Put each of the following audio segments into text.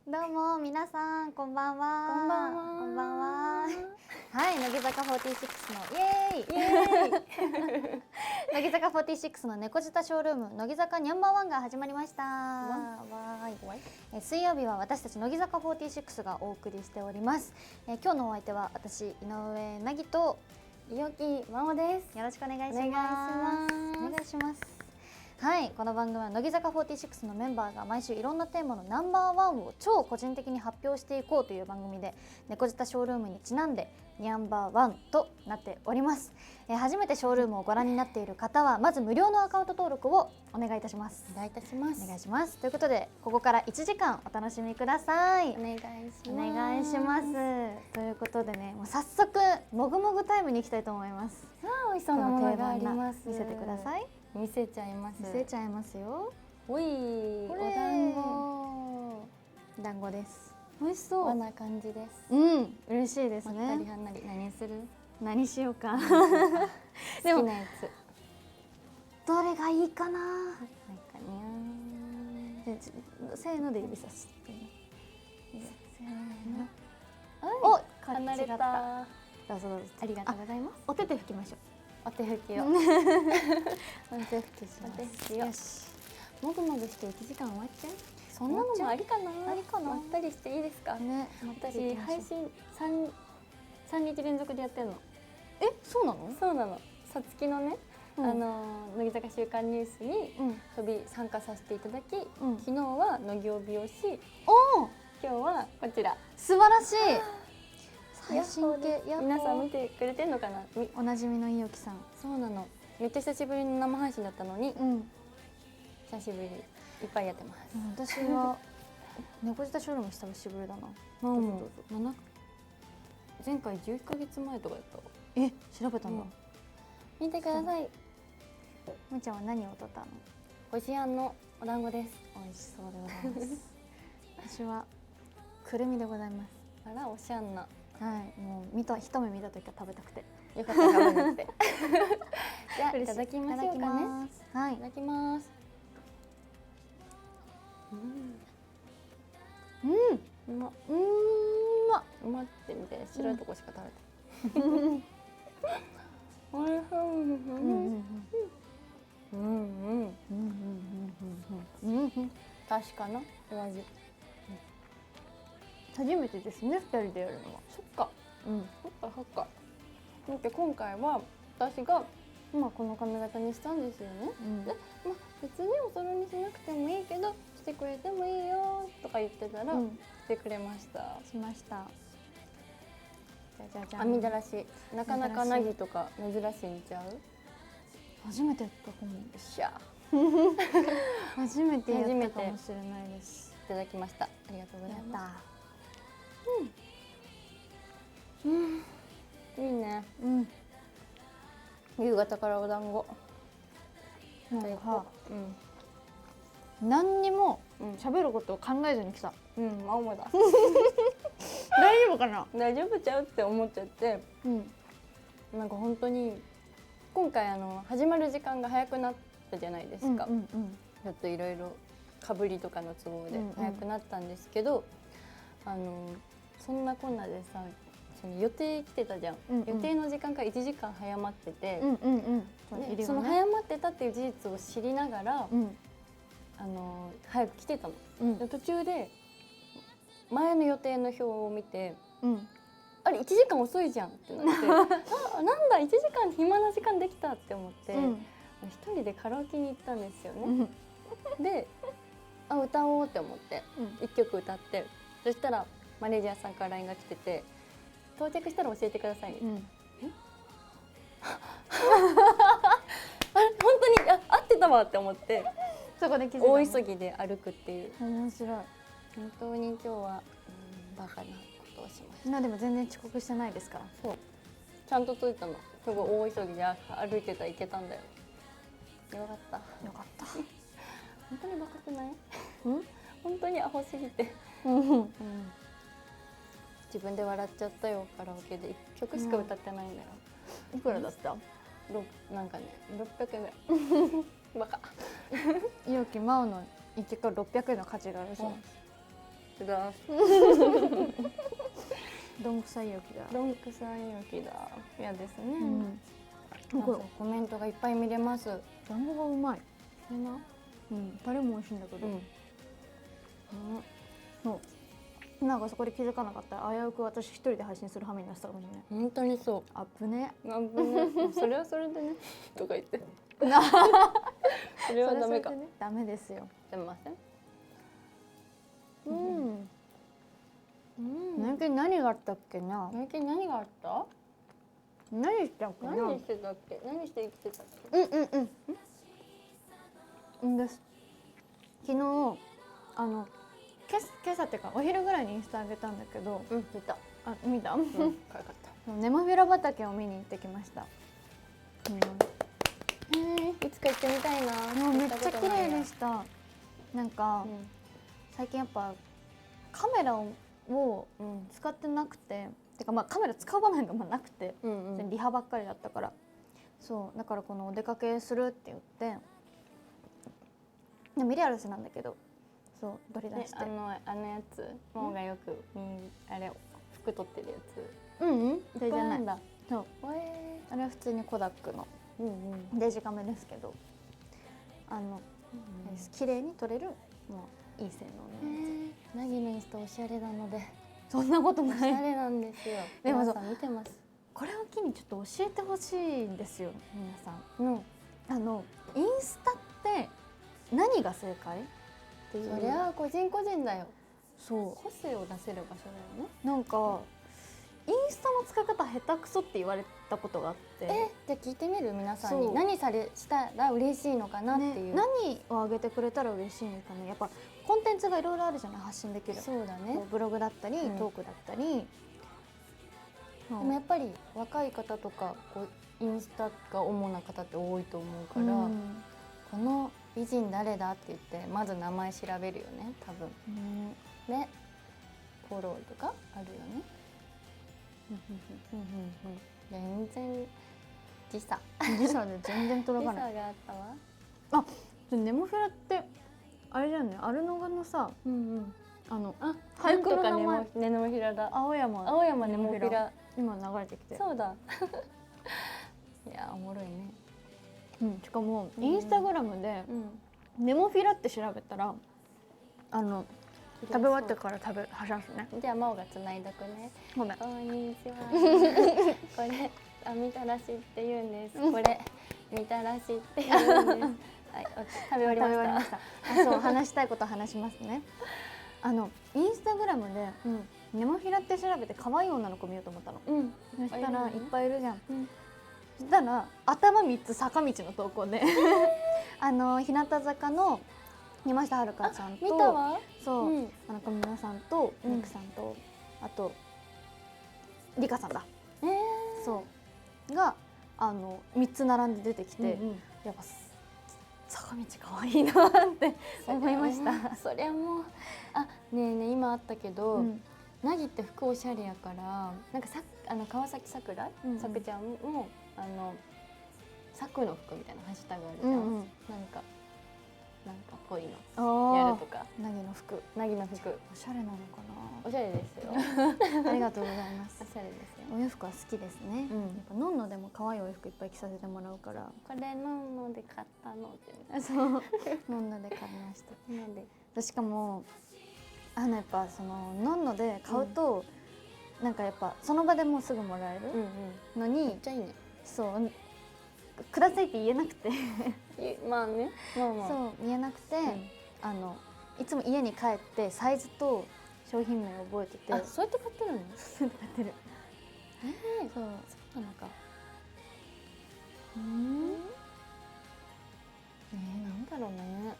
どうも皆さんこんばんは。こんばんは。こんばんは。はい、乃木坂46のイエーイ。イエーイ乃木坂46の猫舌ショールーム乃木坂ニャンバーワンが始まりました。わーい。水曜日は私たち乃木坂46がお送りしております。今日のお相手は私井上凪と伊予木真央です。よろしくお願いします。お願いします。はい、この番組は乃木坂46のメンバーが毎週いろんなテーマのナンバーワンを超個人的に発表していこうという番組で、猫舌ショールームにちなんでニャンバーワンとなっております。初めてショールームをご覧になっている方はまず無料のアカウント登録をお願いいたします。お願いいたします。お願いします。ということでここから1時間お楽しみください。お願いします。お願いします。ということでね、もう早速もぐもぐタイムに行きたいと思います。美味しそうなものがあります。見せてください。見せちゃいます。見せちゃいますよ。おい、これお団子。団子です。美味しそう。和な感じです。うん、嬉しいですまったりね。はんなり、何する？何しようか。好きなやつ。どれがいいかな。なんかにせーので指さす。せーの。お、こ離れた。どうぞどうぞ。ありがとうございます。お手で拭きましょう。お手拭きを。お手拭きしおます。手拭きを。よし。もぐもぐして1時間終わっちゃう。そんなのもありかな。ありかな。まったりしていいですか。ね。私配信3日連続でやってるの。え、そうなの？そうなの。さつきのね、乃木坂週刊ニュースに参加させていただき、昨日は乃木帯をし、おお、今日はこちら。素晴らしい。最新系。皆さん見てくれてるのかな。おなじみの伊予木さん。そうなの。めっちゃ久しぶりの生配信だったのに、久しぶりいっぱいやってます。私は猫舌ショールーム久しぶりだな。前回11ヶ月前とかやったわ。え、調べたんだ。見てください。むちゃんは何を取ったの？こしあんのお団子です。美味しそうでございます私はくるみでございます。あら、おしゃんな。はい、もう一目見た時から食べたくて。よかった、食べなくて。じゃあいただきましょうかね。はい、いただきます。うまってみて、白いとこしか食べて。おいしい。確かなお味。初めてですね、2人でやるのは。そっか。そっか。だって今回は私がこの髪型にしたんですよね。で、別におそろにしなくてもいいけどしてくれてもいいよとか言ってたらしてくれました。しました。じゃじゃ編みだらし。なかなかなぎとか珍しいんちゃう？初めてやったかも。よっしゃ。初めてやったかもしれないです。いただきました。ありがとうございます。いいね。夕方からお団子。何にも喋ることを考えずに来た。青もだ。大丈夫かな？大丈夫ちゃうって思っちゃって、なんか本当に今回始まる時間が早くなったじゃないですか。ちょっといろいろかぶりとかの都合で早くなったんですけど、そんなこんなでさ、その予定来てたじゃん。予定の時間から1時間早まってて、その早まってたっていう事実を知りながら、早く来てたの。途中で前の予定の表を見て、あれ1時間遅いじゃんってなって、なんだ1時間暇な時間できたって思って、一人でカラオケに行ったんですよね。で、歌おうって思って1曲歌って、そしたらマネージャーさんから LINE が来てて、到着したら教えてくださいね。あれ本当に合ってたわって思って、そこで気づいた。大急ぎで歩くっていう。面白い。本当に今日はバカなことをしました。でも全然遅刻してないですから。そう。ちゃんと着いたの。すごい大急ぎで歩いてたら行けたんだよ。よかった。よかった。本当にバカくない？本当にアホすぎて。自分で笑っちゃったよ。カラオケで1曲しか歌ってないんだよ。いくらだった？なんかね、600円ぐらい。バカ。伊予木真央の1曲は600円の価値があるそうです。きだ。どんくさい陽気だ。どんくさい陽気だ。嫌ですね。これコメントがいっぱい見れます。団子がうまい。それな。タレも美味しいんだけど。なんかそこで気づかなかったら危うく私一人で配信する羽目になってたかもしれない。本当にそう。あぶね。あぶね。それはそれでね。とか言って。それはダメか。ダメですよ。すみません。最近何があったっけな。最近何があった？何したっけな。何してたっけ？何して生きてたっけ？です昨日今朝っていうかお昼ぐらいにインスタ上げたんだけど、見た。あ、見た？可愛かった。ネモフィラ畑を見に行ってきました。いつか行ってみたいな。めっちゃ綺麗でした。なんか最近やっぱカメラを使ってなくて、てかまあカメラ使う場面がなくて、リハばっかりだったから、そうだからこのお出かけするって言って、ミレアルスなんだけど、そう取り出して、あのやつ、もうがよくあれ服撮ってるやつ。それじゃない。そう、あれは普通にコダックのデジカメですけど、綺麗に撮れるもういい性能のやつ。ナギのインスタおしゃれなので。そんなことない。おしゃれなんですよ。でも皆さん見てます。これを機にちょっと教えてほしいんですよ、皆さん。インスタって何が正解っていう。そりゃ個人個人だよ。そう。個性を出せる場所だよね。なんかインスタの使い方下手くそって言われたことがあって。じゃあ聞いてみる皆さんに。何したら嬉しいのかなっていう。何をあげてくれたら嬉しいのかね。やっぱコンテンツがいろいろあるじゃない、発信できる。そうだね。ブログだったり、トークだったり。でもやっぱり若い方とかインスタが主な方って多いと思うから、この美人誰だって言ってまず名前調べるよね、多分。でフォローとかあるよね。全然時差で全然届かない。時差があったわ。あ、ネモフィラってあれじゃんね、アルノガのさ、俳句の名前ネモフィラだ。青山ネモフィラ今流れてきて。そうだ。いやおもろいね。しかもインスタグラムでネモフィラって調べたら食べ終わってからはしゃすね。じゃあ真央がつないどくね。ごめん。こんにちは。これみたらしって言うんです。これみたらしって言うんです。はい、食べ終わりました。そう、話したいこと話しますね。インスタグラムでネモフィラって調べて可愛い女の子見ようと思ったの。そしたらいっぱいいるじゃん。そしたら頭3つ坂道の投稿で日向坂の山下遥ちゃんと、見たわ。そう、小室さんとミクさんと、あとリカさんだ。そうが3つ並んで出てきて、やっぱ坂道可愛いなって思いました。そりゃもうねえねえ今あったけど、なぎって服おしゃれやから、なんか川崎さくらさくちゃんもさくの服みたいなハッシュタグあるじゃん。なんかぽいのやるとか。なぎの服。おしゃれなのかな。おしゃれですよ。ありがとうございます。おしゃれですよ。お洋服は好きですね。やっぱのんのでも可愛いお洋服いっぱい着させてもらうから。これのんので買ったのって。そう。のんので買いました。しかもやっぱのんので買うとなんかやっぱその場でもうすぐもらえるのに、めっちゃいいね。そうくださいって言えなくて。まあね。そう言えなくて、いつも家に帰ってサイズと商品名を覚えてて。そうやって買ってるの？そうやって買ってる。そうなのか。なんだろうね。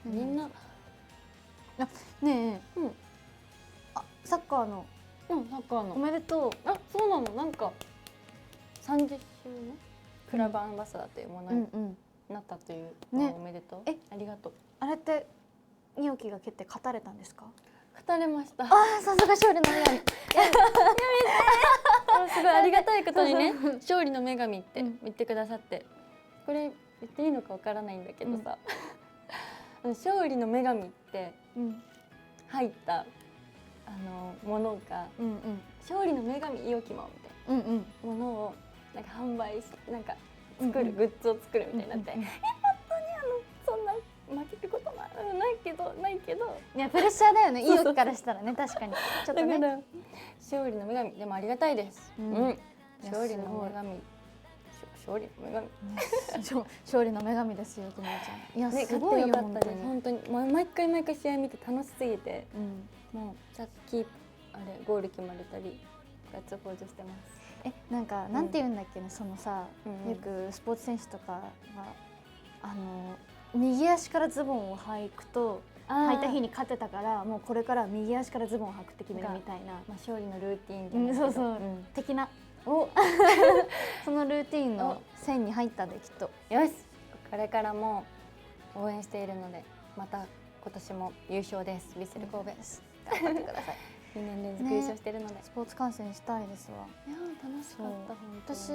みんなねえ、サッカーのおめでとう。そうなの。なんか30周年クラブアンバサダーというものになったというおめでとう。ありがとう。あれってニオキが蹴って勝たれたんですか？勝たれました。さすが勝利の女神。すごいありがたいことにね、勝利の女神って言ってくださって、これ言っていいのかわからないんだけどさ、勝利の女神って入ったものが、勝利の女神イオキモみたいなものをなんか販売しなんか作る、グッズを作るみたいになって、本当にそんな負けることないけどいやプレッシャーだよね、イオキからしたらね。確かにちょっとね、勝利の女神でもありがたいです。勝利の女神、勝利の女神、勝利の女神ですよ、きもちゃん。いや、すごいよ、本当に毎回試合見て楽しすぎて、もうゴール決まれたりガッツポーズしてます。なんかなんて言うんだっけね、そのさ、よくスポーツ選手とかが右足からズボンを履くと履いた日に勝てたから、もうこれから右足からズボンを履くって決めるみたいな、勝利のルーティンじゃないけど、的なそのルーティンの線に入ったできっと。よし、これからも応援しているので、また今年も優勝です。ヴィッセル神戸です。頑張ってください。2年連続優勝してるので、スポーツ観戦したいですわ。いや楽しかった。私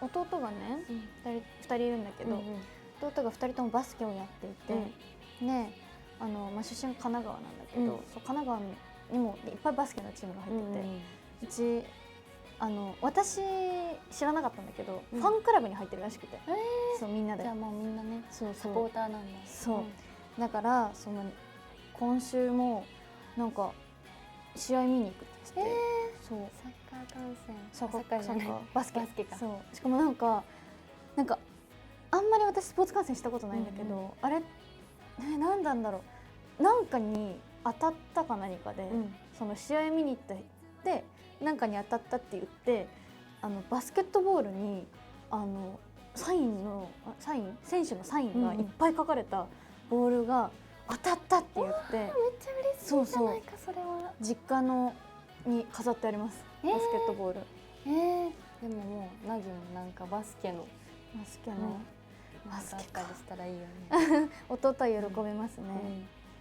弟がね2人いるんだけど、弟が2人ともバスケをやっていて、ね、出身神奈川なんだけど、そう神奈川にもいっぱいバスケのチームが入ってて、うち私知らなかったんだけど、ファンクラブに入ってるらしくて、そうみんなで。じゃあもうみんなね、サポーターなんだ。そうだから今週もなんか試合見に行くって言って、そうサッカー観戦、サッカーじゃない、バスケか。そうしかもなんかあんまり私スポーツ観戦したことないんだけど、あれ何なんだろう、なんかに当たったか何かで、その試合見に行ってなんかに当たったって言って、バスケットボールに選手のサインがいっぱい書かれたボールが当たったって言って、めっちゃ嬉しいじゃないか。それは実家に飾ってあります、バスケットボール。でももうナギもなんかバスケのバスケかしたらいいよね。弟は喜びますね。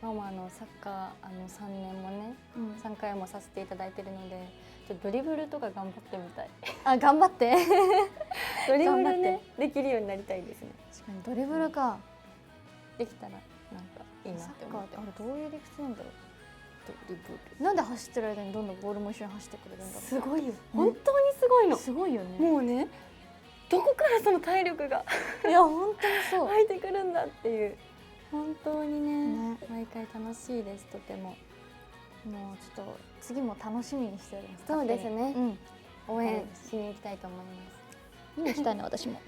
ママサッカー3年もね、3回もさせていただいてるので、ちょっとドリブルとか頑張ってみたい。頑張って。ドリブルねできるようになりたいですね。確かにドリブルか、できたらなんかいいなって思って。あれどういう理屈なんだろう。ドリブルなんで走ってる間にどんどんボールも一緒に走ってくれるんだろう。すごいよ、本当にすごいの。すごいよね。もうね、どこからその体力がいや本当にそう湧いてくるんだっていう。本当にね、毎回楽しいです。とても。もうちょっと次も楽しみにしております。そうですね、応援しに行きたいと思います。見に行きたいね私も。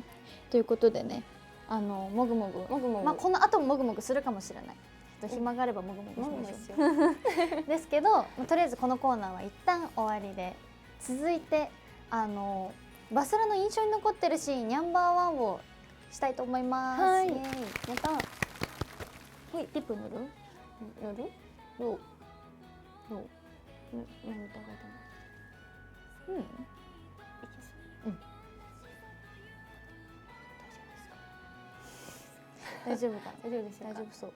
ということでね、もぐもぐ、この後ももぐもぐするかもしれない。暇があればもぐもぐしましょう。ですけど、とりあえずこのコーナーは一旦終わりで、続いてバスラの印象に残ってるシーンナンバーワンをしたいと思います。はい。また、ほい、リップ塗る？塗る？どう？何疑いたの？いけそう。大丈夫かな。大丈夫ですよ。大丈夫そう。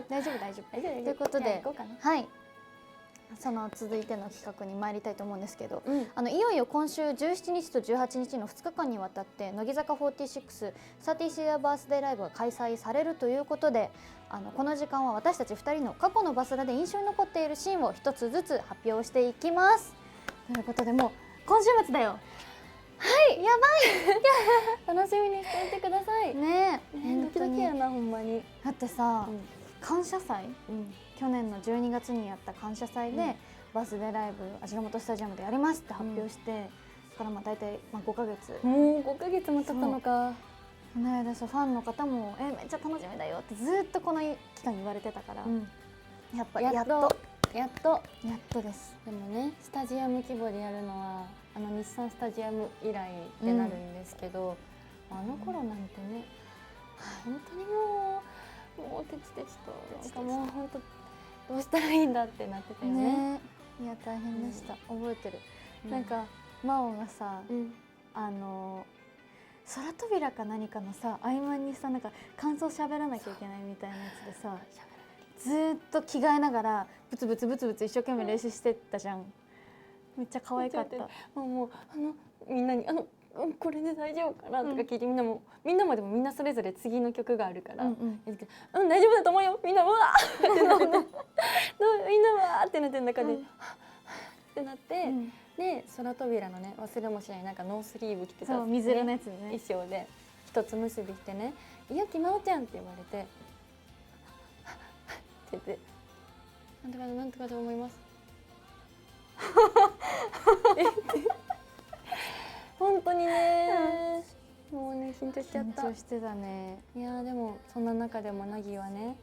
大丈夫。ということで、はい。その続いての企画に参りたいと思うんですけど、いよいよ今週17日と18日の2日間にわたって乃木坂46 30thバースデーライブが開催されるということで、この時間は私たち2人の過去のバスラで印象に残っているシーンを一つずつ発表していきます。ということで、もう今週末だよ。はい、やばい。楽しみにしていてくださいね。ドキドキやな、ほんまに。だってさ、感謝祭、去年の12月にやった感謝祭で、バースデーライブ味の素スタジアムでやりますって発表して、から大体5ヶ月。もう5ヶ月も経ったのか。この間さ、ファンの方もめっちゃ楽しみだよってずっとこの期間言われてたから、やっぱやっとです。でもね、スタジアム規模でやるのは日産スタジアム以来ってなるんですけど、あの頃なんてね、本当にもうテチテチと、なんかもう本当どうしたらいいんだってなってたよね。いや大変でした。覚えてる。なんか真央がさ、空扉か何かのさ合間にさ、なんか感想喋らなきゃいけないみたいなやつでさ、ずーっと着替えながらブツブツ一生懸命練習してったじゃん。めっちゃ可愛かった。もうみんなにこれで大丈夫かなとか聞いて、みんなもでもみんなそれぞれ次の曲があるから、大丈夫だと思うよ、みんなうわーってなっててみんなわーってなってる中で、ってなって、で空扉のね、忘れもしないなんかノースリーブ着てた、水色のやつね、衣装で一つ結びしてね、「いやきまおちゃん」って言われてって言って「なんとかと思います」本当にね、もうね緊張しちゃった。緊張してたね。いやでもそんな中でもなぎはね、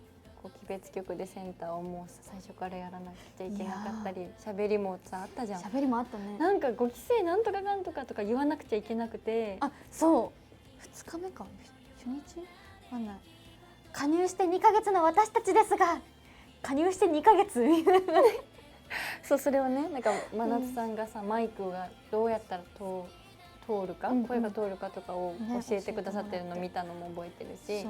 こう鬼別曲でセンターをもう最初からやらなくちゃいけなかったり、喋りもさあったじゃん。喋りもあったね。なんか5期生なんとかかんとかとか言わなくちゃいけなくて、あ、そう2日目か初日わかんない、加入して2ヶ月の私たちですが、加入して2ヶ月みたいなそう、それをね、なんか真夏さんがさ、マイクがどうやったら通るか、声が通るかとかを教えてくださってるの見たのも覚えてるし、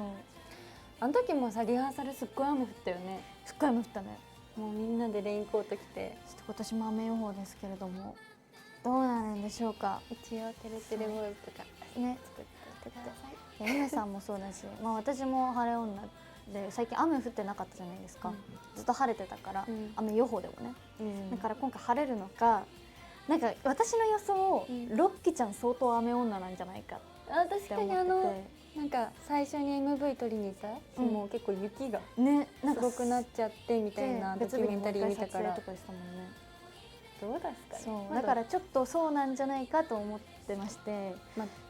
あの時もさリハーサルすっごい雨降ったよね。すっごい雨降ったね。もうみんなでレインコート着て、ちょっと今年も雨予報ですけれどもどうなるんでしょうか。一応てれてれボーイとかね作ってください。ゆめさんもそうだし、私も晴れ女で最近雨降ってなかったじゃないですか、ずっと晴れてたから、雨予報でもね、だから今回晴れるのか、なんか私の予想、ロッキちゃん相当雨女なんじゃないかって思ってて。確かになんか最初に MV 撮りにさ、もう結構雪がすごくなっちゃってみたいなドキュメンタリー見たから、どうですかね。だからちょっとそうなんじゃないかと思ってまして、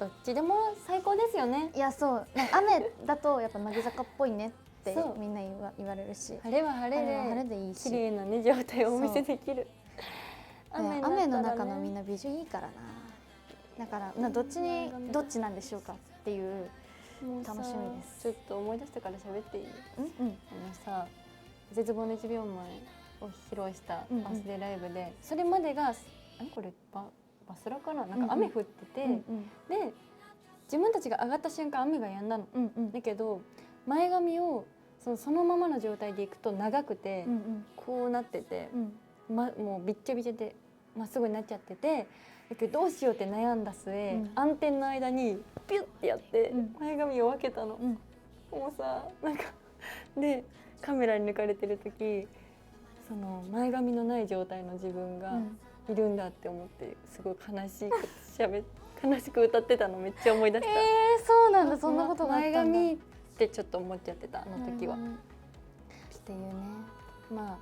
どっちでも最高ですよね。いやそうなんか雨だとやっぱ乃木坂っぽいねってみんな言われるし、晴れは晴れでいいし、綺麗なね状態をお見せできる。雨の中のみんな美女いいからな。だからどっちなんでしょうかっていう楽しみです。ちょっと思い出してから喋っていい？さ、絶望の1秒前を披露したバースデーライブで、それまでがこれバスラかな、なんか雨降ってて、で自分たちが上がった瞬間雨が止んだの。だけど前髪をそのままの状態でいくと長くてこうなってて、もうびっちゃびちゃでまっすぐになっちゃってて、だけどどうしようって悩んだ末、暗転の間にピュッてやって前髪を分けたの。もうさ、なんかでカメラに抜かれてる時、その前髪のない状態の自分がいるんだって思って、すごい悲しく歌ってたのめっちゃ思い出した。そうなんだ、そんなことがあったんだ。前髪ってちょっと思っちゃってた、あの時は。っていうね、ま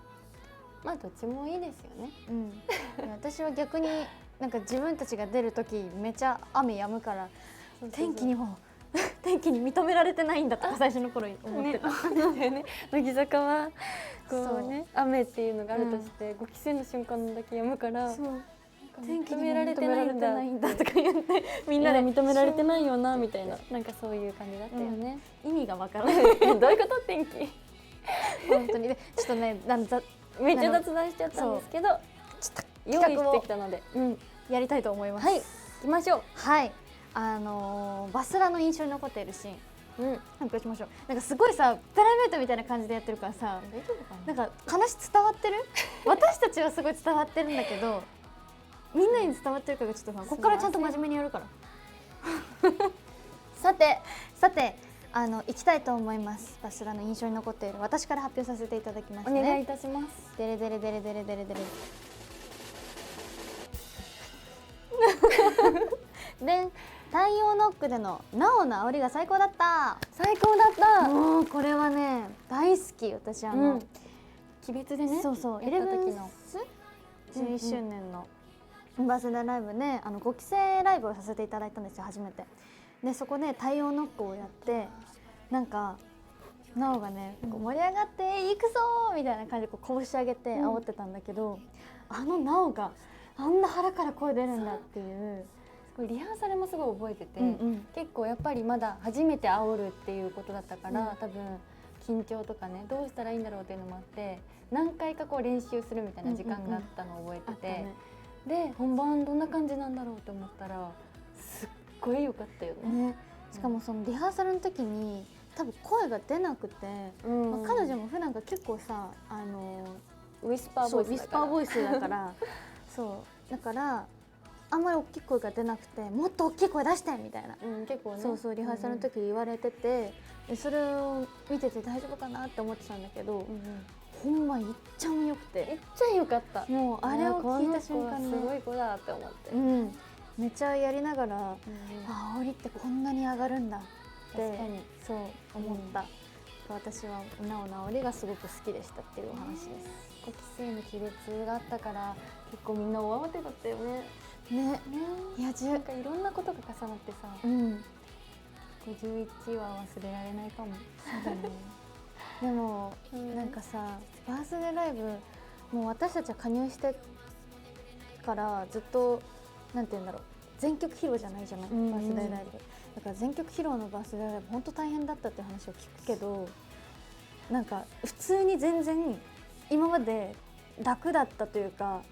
あどっちもいいですよね。私は逆になんか自分たちが出る時めちゃ雨止むから、天気に認められてないんだとか最初の頃思ってた。乃木坂はこうね、雨っていうのがあるとして5期生の瞬間だけ止むから、天気に認められてないんだとか言ってみんなで認められてないよなみたいな、なんかそういう感じだったよね。意味がわからない。どういうこと天気？本当にでちょっとねめっちゃ雑談しちゃったんですけど、用意してきたのでやりたいと思います。はい、行きましょう。はい、バスラの印象に残っているシーン発表しましょう。なんかすごいさ、プライベートみたいな感じでやってるからさ、なんか話伝わってる？私たちはすごい伝わってるんだけど、みんなに伝わってるかがちょっとさ、ここからちゃんと真面目にやるから。さて行きたいと思います。バスラの印象に残っている私から発表させていただきますね。お願いいたします。デレデレデレデレデレデレで、太陽ノックでのなおの煽りが最高だった。最高だった。もうこれはね大好き。私鬼別でね、そうやった時の11周年のバースデーライブで5期生ライブをさせていただいたんですよ、初めて。でそこで太陽ノックをやって、なんかなおがねこう盛り上がっていくぞーみたいな感じでこう拳上げて煽ってたんだけど、なおがあんな腹から声出るんだっていう。リハーサルもすごい覚えてて、結構やっぱりまだ初めて煽るっていうことだったから、多分緊張とかね、どうしたらいいんだろうっていうのもあって、何回かこう練習するみたいな時間があったのを覚えてて、で本番どんな感じなんだろうと思ったらすっごい良かったよね。しかもそのリハーサルの時に多分声が出なくて、彼女も普段が結構さウィスパーボイスだからそうだからあんまり大きい声が出なくてもっと大きい声出してみたいな、結構ね、そうそうリハーサルの時言われてて、でそれを見てて大丈夫かなって思ってたんだけど、ほんまいっちゃんよくて、めっちゃ良かった。もうあれを聞いた瞬間に、にすごい子だって思って、めっちゃやりながら、あ、煽りってこんなに上がるんだってそう思った、私はなおなおりがすごく好きでしたっていうお話です。5期生の亀裂があったから結構みんな大慌てだったよね。ね、いやなんかいろんなことが重なってさ、51は忘れられないかも。そうだねでも、なんかさバースデーライブもう私たちは加入してからずっとなんて言うんだろう、全曲披露じゃないじゃない、バースデーライブだから全曲披露のバースデーライブ本当大変だったって話を聞くけど、なんか普通に全然今まで楽だったというか、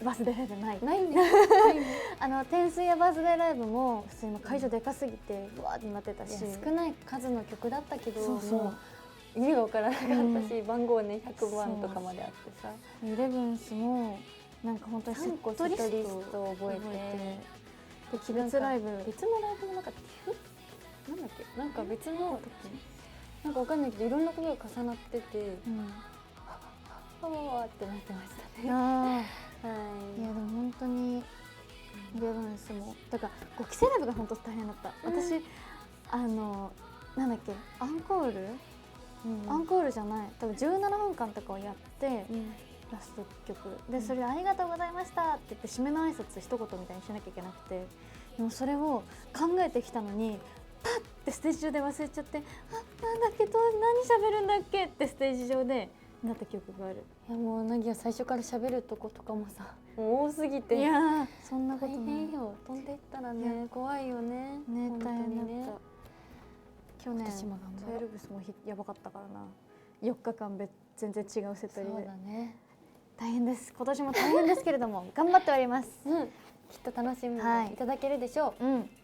バースデーライブないね天水やバースデーライブも普通に会場でかすぎてうわーってなってたし、少ない数の曲だったけど、そうそうもう意味が分からなかったし、番号ね100番とかまであってさ、イレブンスもなんか本当にセットリストを覚えて、で鬼別ライブ、別のライブの中でなんだっけ、なんか別のなんかわかんないけどいろんなことが重なってて、わーってなってましたね。いやでも本当にイレブンスもだから5期生ライブが本当大変だった。私なんだっけアンコール、アンコールじゃない多分17分間とかをやって、ラスト曲でそれでありがとうございましたって言って締めの挨拶一言みたいにしなきゃいけなくて、でもそれを考えてきたのにパッてステージ上で忘れちゃって、なんだっけ何喋るんだっけってステージ上でなった記憶がある。いやもうなぎは最初から喋るとことかもさもう多すぎて、いやそんなことない大変よ、飛んでいったらね怖いよね。ね大変だった。去年私も頑張ろう。トゥエルブスもやばかったからな、4日間全然違うセットリで。そうだね、大変です。今年も大変ですけれども頑張っております。きっと楽しみにいただけるでしょう。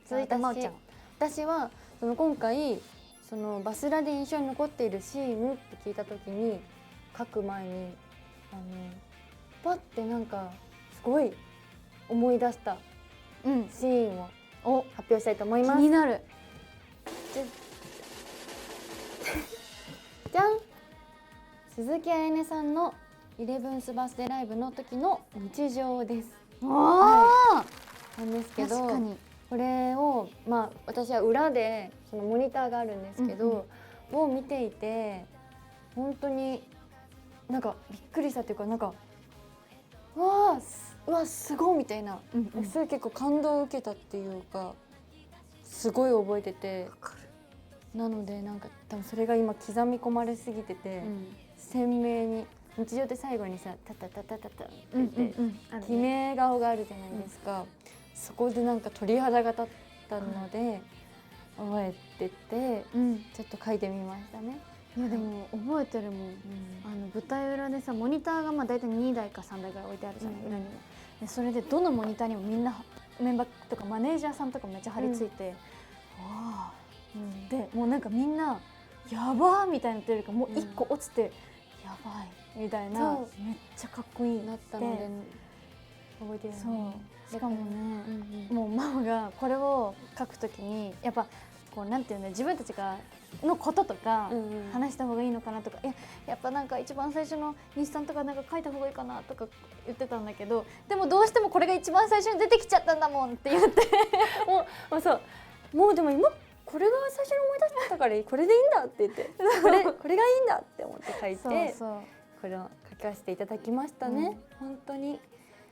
続いてまおちゃん。私はその今回そのバスラで印象に残っているシーンって聞いた時に書く前にパッてなんかすごい思い出したシーンを発表したいと思います。気になる。じゃん、鈴木彩音さんのイレブンスバースデーライブの時の日常です。なんですけど、これを私は裏でそのモニターがあるんですけど、を見ていて本当になんかびっくりしたというか、なんかうわすごいみたいな、それ結構感動を受けたっていうかすごい覚えてて、なのでなんか多分それが今刻み込まれすぎてて、鮮明に日常で最後にさタタタタタタって言って決め顔があるじゃないですか、そこでなんか鳥肌が立ったので覚えてて、ちょっと書いてみましたね。いやでも覚えてるもん、舞台裏でさモニターが大体2台か3台ぐらい置いてあるじゃない、裏にも。でそれでどのモニターにもみんなメンバーとかマネージャーさんとかめっちゃ張り付いて、でもうなんかみんなやばーみたいになってるから、もう1個落ちて、やばいみたいな、めっちゃかっこいいなったので覚えてる。そうしかもね、もうマオがこれを書くときにやっぱこうなんていうの、自分たちがのこととか話した方がいいのかなとか、やっぱなんか一番最初の日産とかなんか書いた方がいいかなとか言ってたんだけど、でもどうしてもこれが一番最初に出てきちゃったんだもんって言ってもうでも今これが最初に思い出したからこれでいいんだって言ってこれがいいんだって思って書いて、これを書かせていただきましたね。本当に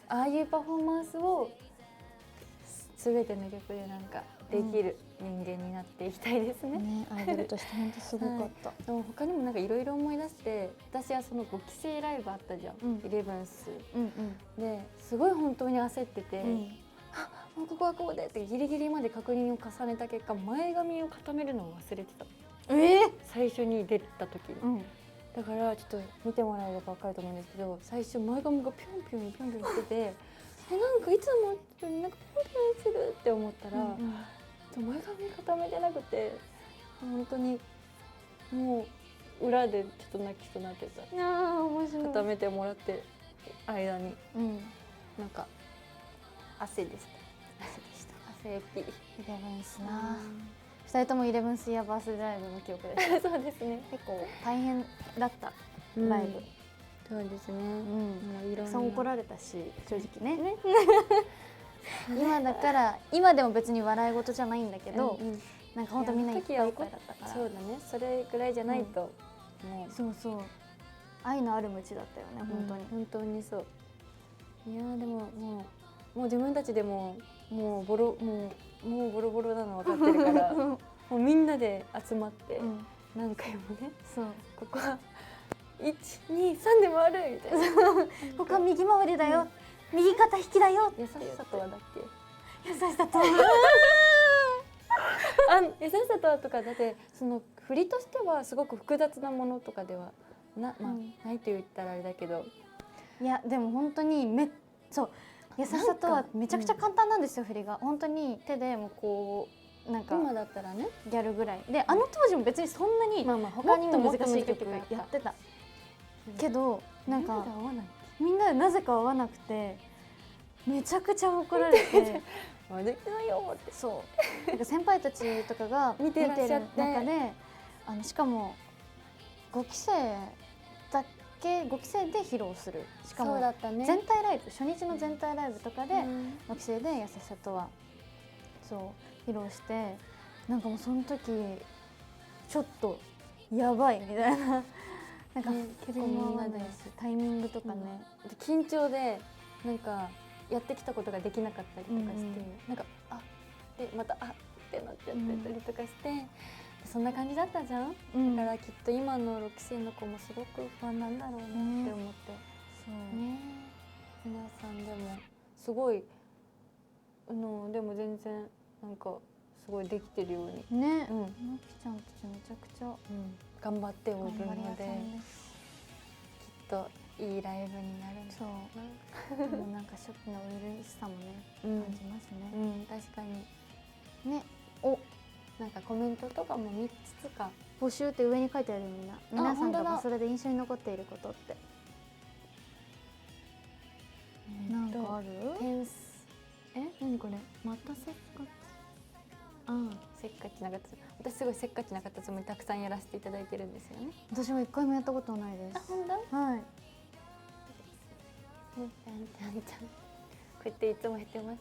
ああいうパフォーマンスを全ての曲でなんかできる人間になっていきたいですね。アイドルとして本当すごかった。でも他にもなんかいろいろ思い出して、私はその5期生ライブあったじゃん、イレブンスですごい本当に焦ってて、もうここはこうでってギリギリまで確認を重ねた結果、前髪を固めるのを忘れてた。最初に出た時に、だからちょっと見てもらえれば分かると思うんですけど、最初前髪がピョンピョンピョンピョンしててなんかいつもよりなんかピョンピョンするって思ったら、前髪固めてなくて、本当にもう裏でちょっと泣きそうになってた。面白い。固めてもらって間に、なんか汗でした汗ピイレブンスな、2人ともイレブンスイヤーバースデーライブの記憶です。そうですね、結構大変だったライブ、そうですね、いろんな怒られたし正直ね今だから今でも別に笑い事じゃないんだけど、なんか本当みんないっぱいいっぱいだったから。そうだね、それぐらいじゃないと、もうそうそう愛のある鞭だったよね、本当に本当にそう。いやでももう自分たちでももうボロボロなの分かってるからもうみんなで集まって、何回もね、そうここは123で回るみたいなここは右回りだよ、右肩引きだよ。優しさとはだっけ、優しさとは優しさとはとか、だってその振りとしてはすごく複雑なものとかではないと言ったらあれだけど、いやでも本当にそう優しさとはめちゃくちゃ簡単なんですよ、振りが。本当に手でもこうなんか今だったらねギャルぐらいで、あの当時も別にそんなに他にも難しい曲やってたけど、なんかみんなでなぜか合わなくてめちゃくちゃ怒られてできないよって、そうなんか先輩たちとかが見てる中でしかも5期生で披露する、しかも全体ライブ、初日の全体ライブとかで5期生で優しさとはそう披露して、なんかもうその時ちょっとやばいみたいななんか結構みんなでタイミングとかね、緊張でなんかやってきたことができなかったりとかして、なんかでまたってなっちゃってたりとかして、そんな感じだったじゃん、だからきっと今の6期生の子もすごく不安なんだろうなって思って、そうね、皆さんでもすごいでも全然なんかすごいできてるようにね、のきちゃんたちめちゃくちゃ頑張っておるので、きっといいライブになるんだろうな。でもなんか初期の初々しさもね感じますね。確かにね。なんかコメントとかも3つか募集って上に書いてある、皆さんがそれで印象に残っていることって。なんかある？何これ？またせっかち。せっかちなかった。私すごいせっかちなかったつもりたくさんやらせていただいてるんですよね。私も1回もやったことないです。本当？はい。こうやっていつもやってます。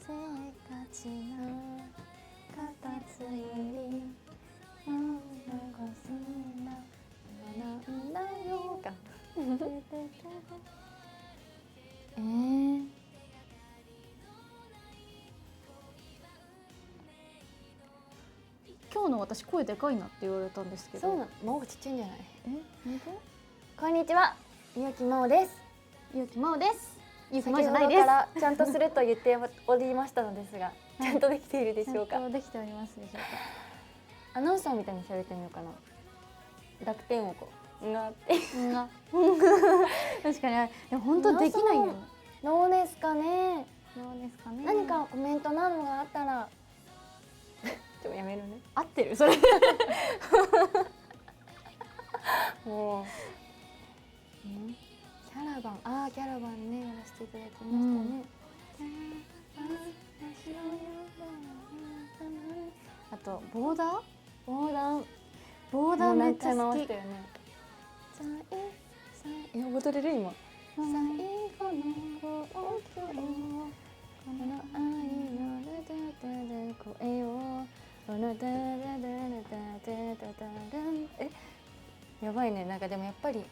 せっかちなカタツムリなんかそんななんだよか今日の私声でかいなって言われたんですけど。そうなの、真央がちっちゃいんじゃない？本こんにちは、みゆき真央です。ゆうきまおです。ゆうきま先ほどからちゃんとすると言っておりましたのですが、ちゃんとできているでしょうか？ちゃんとできておりますでしょうか？アナウンサーみたいに喋ってみようかな。濁点をこうがって確かにでも本当できないよね。どうですかね。何かコメントなのがあったらちょっとやめるね。合ってるそれもうキャラバンね、やらせていただきましたね。あとボーダーめっちゃ好き。踊れる今。最後のこの愛の声をやばいね。なんかでもやっぱりいっ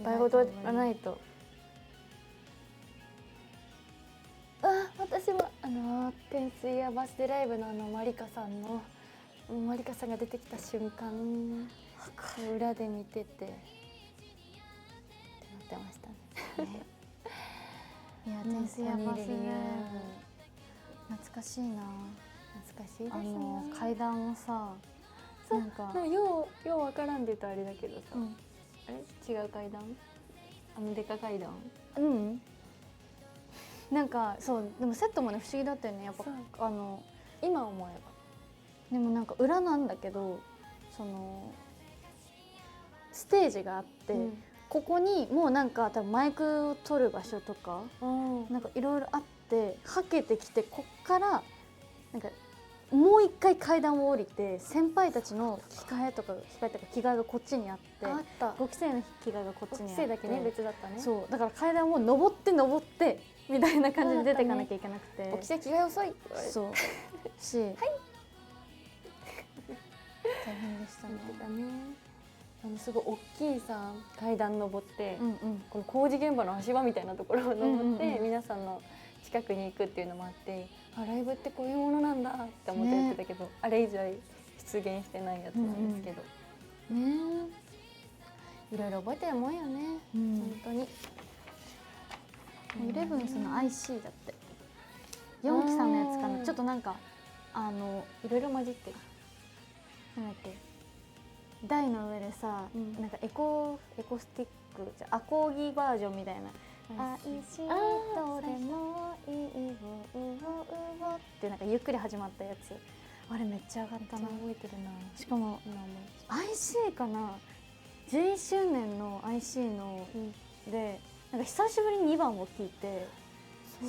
ぱい踊らないと。私はペンスイヤーバースデーライブのマリカさんが出てきた瞬間裏で見ててってなってましたね。いや、ペンスイヤーバースデーライブ懐かしいな。懐かしいですね。階段をさ、なんかようわからんでたあれだけどさ、あれ違う階段？デカ階段？なんかそうでもセットもね不思議だったよね。やっぱ今思えば。でもなんか裏なんだけど、そのステージがあって、ここにもうなんか多分マイクを取る場所とかなんかいろいろあってはけてきて、こっからなんかもう一回階段を降りて先輩たちの着替えとか着替えがこっちにあって、あった5期生の着替えがこっちにあって、5期生だけね別だったね。そうだから階段を登ってみたいな感じで出ていかなきゃいけなくて、5期生着替え遅いって言われて、そうし、はい、大変でしたね。すごい大きいさ階段登って、うんうん、この工事現場の足場みたいなところを登って、うんうんうん、皆さんの近くに行くっていうのもあって、あ、ライブってこういうものなんだって思って言ってたけど、ね、あれ以上出現してないやつなんですけど、うんうん、ね、いろいろ覚えてるもんよね、うん、本当に。イレブンスの IC だって4期さんのやつかな、ちょっとなんかいろいろ混じってる。なんだっけ、台の上でさ、うん、なんかエコスティックじゃアコーギバージョンみたいな「愛しとでもいいよってなんかゆっくり始まったやつ、あれめっちゃ上がったな。覚えてるな。しかも IC かな、11周年の IC の、うん、でなんか久しぶりに2番を聴いて、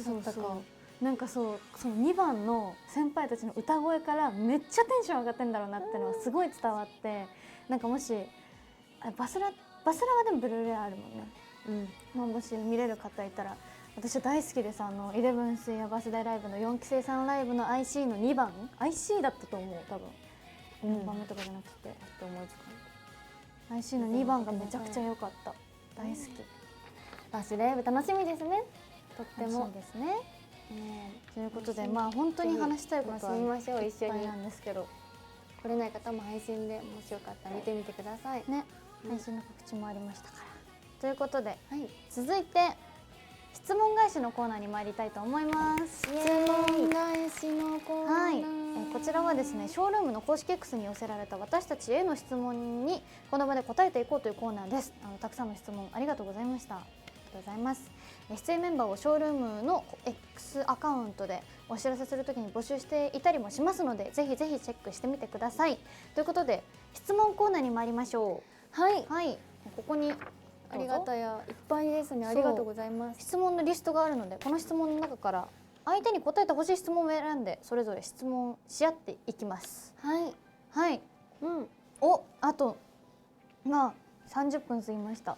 そうだったか、なんかその2番の先輩たちの歌声からめっちゃテンション上がってんだろうなってのがすごい伝わって、なんかもしバスラはでもブルーレイあるもんね、うん、まあ、もし見れる方いたら、私は大好きでさ、イレブンスやバースデーライブの4期生さんライブの IC の2番 IC だったと思う、多分4番目とかじゃなくて、って思いつかない。 IC の2番がめちゃくちゃ良かった、大好き。バースデーライブ楽しみですね、とっても。楽しみですね。ということで、まあ本当に話したいことはいっぱいなんですけど、来れない方も配信でもしよかったら見てみてくださいね、配信の告知もありましたから。ということで、はい、続いて質問返しのコーナーに参りたいと思います。質問返しのコーナー、はい、こちらはですね、ショールームの公式 X に寄せられた私たちへの質問にこの場で答えていこうというコーナーです。たくさんの質問ありがとうございました。ありがとうございます。出演メンバーをショールームの X アカウントでお知らせするときに募集していたりもしますので、ぜひぜひチェックしてみてください。ということで質問コーナーに参りましょう。はい、はい、ここにありがたやいっぱいですね。ありがとうございます。質問のリストがあるので、この質問の中から相手に答えてほしい質問を選んでそれぞれ質問し合っていきます。はいはい、うん、あとまあ30分過ぎました。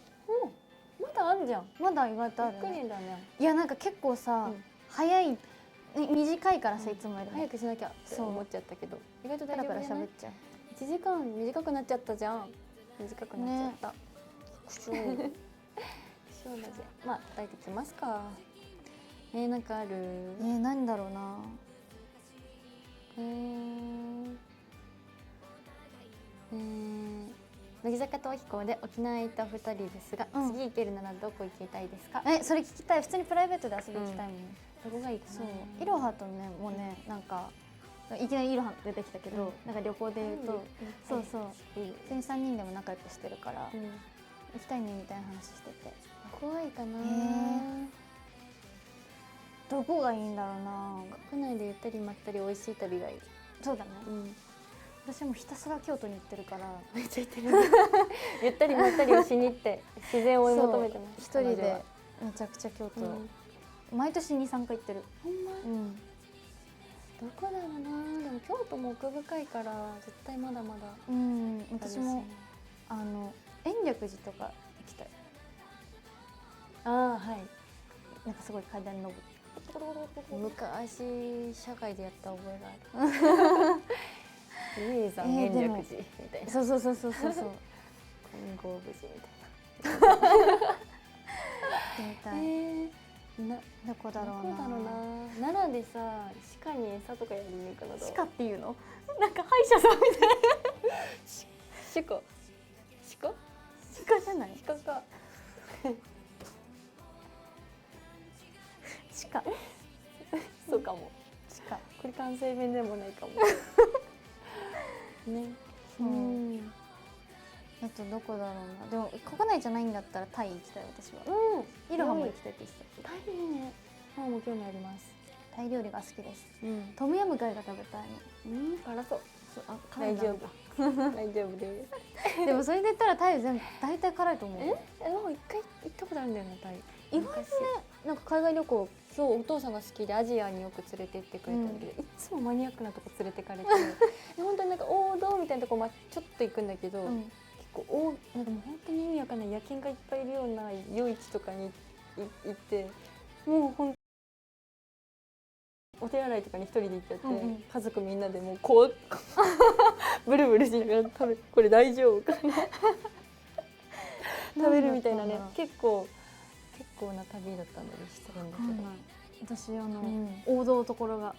まだあるじゃん。まだ意外とあるね。びっくりだね。いや、なんか結構さ、早い、短いからさ、いつもより早くしなきゃって思っちゃったけど、意外と大丈夫じゃない？喋っちゃう。1時間短くなっちゃったじゃん。短くなっちゃった。そうだぜ。まあ答えてきますか。なんかある？何だろうな。乃木坂と飛行で沖縄へ行った2人ですが、次行けるならどこ行きたいですか？それ聞きたい。普通にプライベートで遊び行きたいもん。どこがいいかな。そう、いろはとね、もうね、なんかいきなりいろは出てきたけど、なんか旅行で言うと、そうそう、普通に3人でも仲良くしてるから、行きたいねみたいな話してて。怖いかな。どこがいいんだろうな。国内でゆったりまったり美味しい旅がいい。そうだね。私もひたすら京都に行ってるから、めっちゃ行ってる。ゆったりまったりをしに行って自然を追い求めてます。一人でめちゃくちゃ京都、毎年2、3回行ってる。ほんま？どこだろうな。でも京都も奥深いから絶対まだまだ。私も延暦寺とか行きたい。はい。なんかすごい階段に登って。昔社会でやった覚えがある。家さん延暦寺みたいな。そう金剛無寺みたいな。どこだろうな。奈良でさ、鹿に餌とかやりに行くのどう？鹿っていうの？なんか歯医者さんみたいな。鹿じゃない？鹿か。鹿。そうかも。鹿。これ関西弁でもないかも。ね。あとどこだろうな。でも国内じゃないんだったらタイ行きたい、私は。いろはも行きたいって言ってた。タイね。タイも興味あります。タイ料理が好きです。トムヤムガイが食べたいの。辛そう。辛いんだ大丈夫大丈夫です。でもそれで言ったらタイ全部大体辛いと思う。なんか一回行ったことあるんだよね、タイ。意外とね、なんか海外旅行、そうお父さんが好きでアジアによく連れて行ってくれたんだけど、いつもマニアックなとこ連れてかれて本当になんか王道みたいなとこ、ちょっと行くんだけど、結構なんかもう本当に意味わかんない夜景がいっぱいいるような夜市とかに行って、もう本当お手洗いとかに一人で行っちゃって、家族みんなでもうこうブルブルしながら食べ、これ大丈夫かな食べるみたいなね、結構な旅だったんだりするんだけど、私王道ところが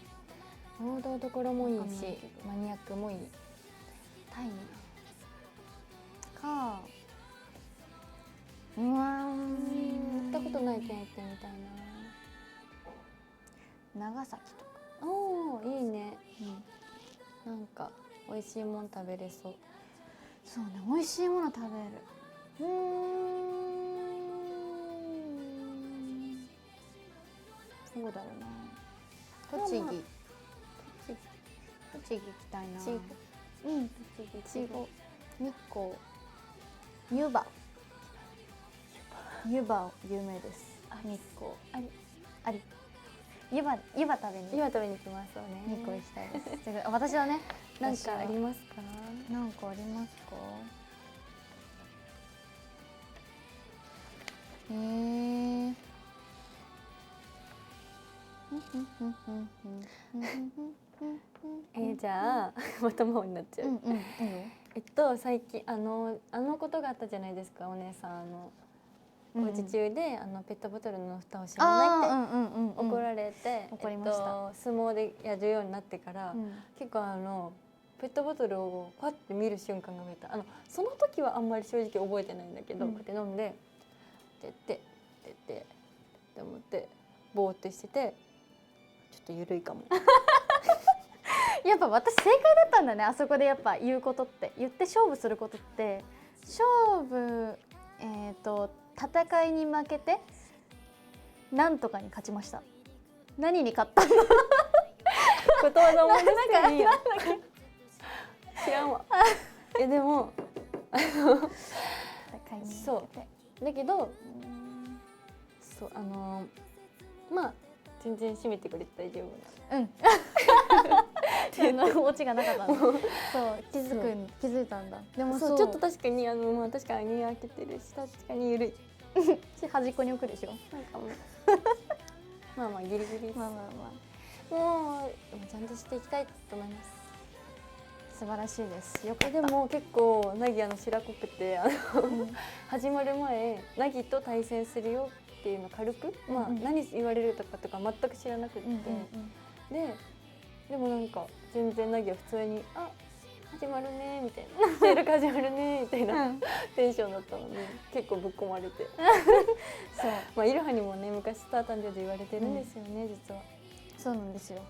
王道ところもいいしマニアックもいい。タイか行ったことないけん行ってみたいな。長崎とか。おお、いいね。なんか美味しいもん食べれそう。そうね、美味しいもの食べる。そうだよな。栃木行きたいな。栃木、日光、湯葉有名です。日光あり湯葉食べに行きますよね。日光行きたいです。私はね、なんかありますか？なんかありますか？じゃあまたもうになっちゃう。最近あのことがあったじゃないですか、お姉さん工事中でペットボトルの蓋を閉めないって怒られて、怒りました。相撲でやるようになってから、結構ペットボトルをパッて見る瞬間が見えた。その時はあんまり正直覚えてないんだけど、こうやって飲んでって思ってぼーってしてて、ちょっと緩いかも。やっぱ私正解だったんだね。あそこでやっぱ言って勝負することって、戦いに負けてなんとかに勝ちました。何に勝ったの？ことわざ思い出していいよ。知らんわ。でもそうだけど、そうまあ全然閉めてくれて大丈夫な。オチがなかったの。そう気づいたんだ。でもちょっと確かに確かに開けてるし、確かに緩い。端っこに置くでしょ。なんかもうまあまあギリギリ。もうちゃんとしていきたいと思います。素晴らしいです。よかった。でも結構ナギ白濃くて始まる前ナギと対戦するよっていうの軽く、何言われるとか全く知らなくて、でもなんか全然ナギは普通に始まるねみたいな、収録始まるねみたいなテンションだったので結構ぶっ込まれてそうイロハにもね昔スター誕生で言われてるんですよね、実は。そうなんですよ。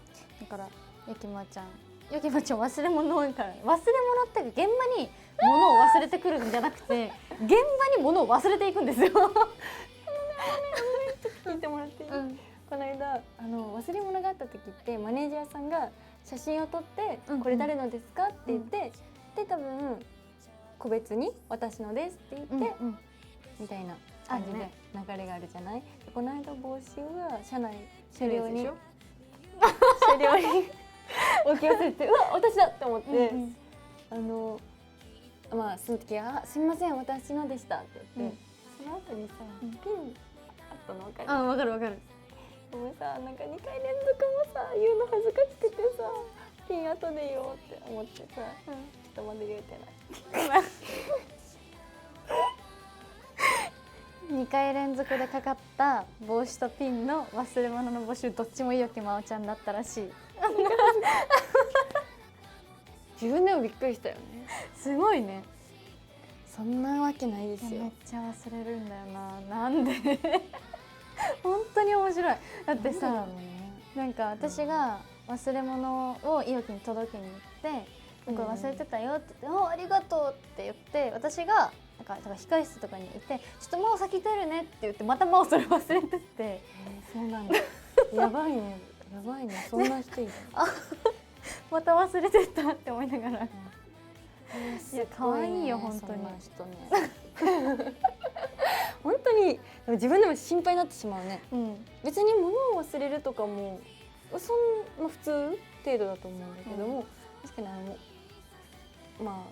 だからゆきまちゃん忘れ物多いからね。忘れ物って現場に物を忘れてくるんじゃなくて現場に物を忘れていくんですよ。聞いてもらっていい？この間忘れ物があった時ってマネージャーさんが写真を撮って「これ誰のですか?」って言って、で多分個別に「私のです」って言ってみたいな感じで流れがあるじゃない。この間帽子が車両に置き忘れて、うわ私だって思って、その時はすみません私のでしたって言って、その後にさピンあったの分かる？分かる分かる。でもさ、なんか2回連続もさ言うの恥ずかしくてさ、ピン後で言おうって思ってさ、ちょっとまだ言えてない。2回連続でかかった帽子とピンの忘れ物の募集、どっちもいよきまおちゃんだったらしい。自分でもびっくりしたよね。すごいね。そんなわけないですよ。めっちゃ忘れるんだよな。なんで？本当に面白い。だってさ、なんか私が忘れ物をいよきに届けに行って「これ忘れてたよ」って言って「ありがとう」って言って、私がなんか控室とかにいて「ちょっともう先出るね」って言って、またもうそれ忘れてて。そうなんだ。やばいね、やばいね、そんな人いる。また忘れてたって思いながら、いや可い愛いよ本当に。そんな人ね本当にでも自分でも心配になってしまうね。別に物を忘れるとかもそんな普通程度だと思うんだけども、確かにまあ、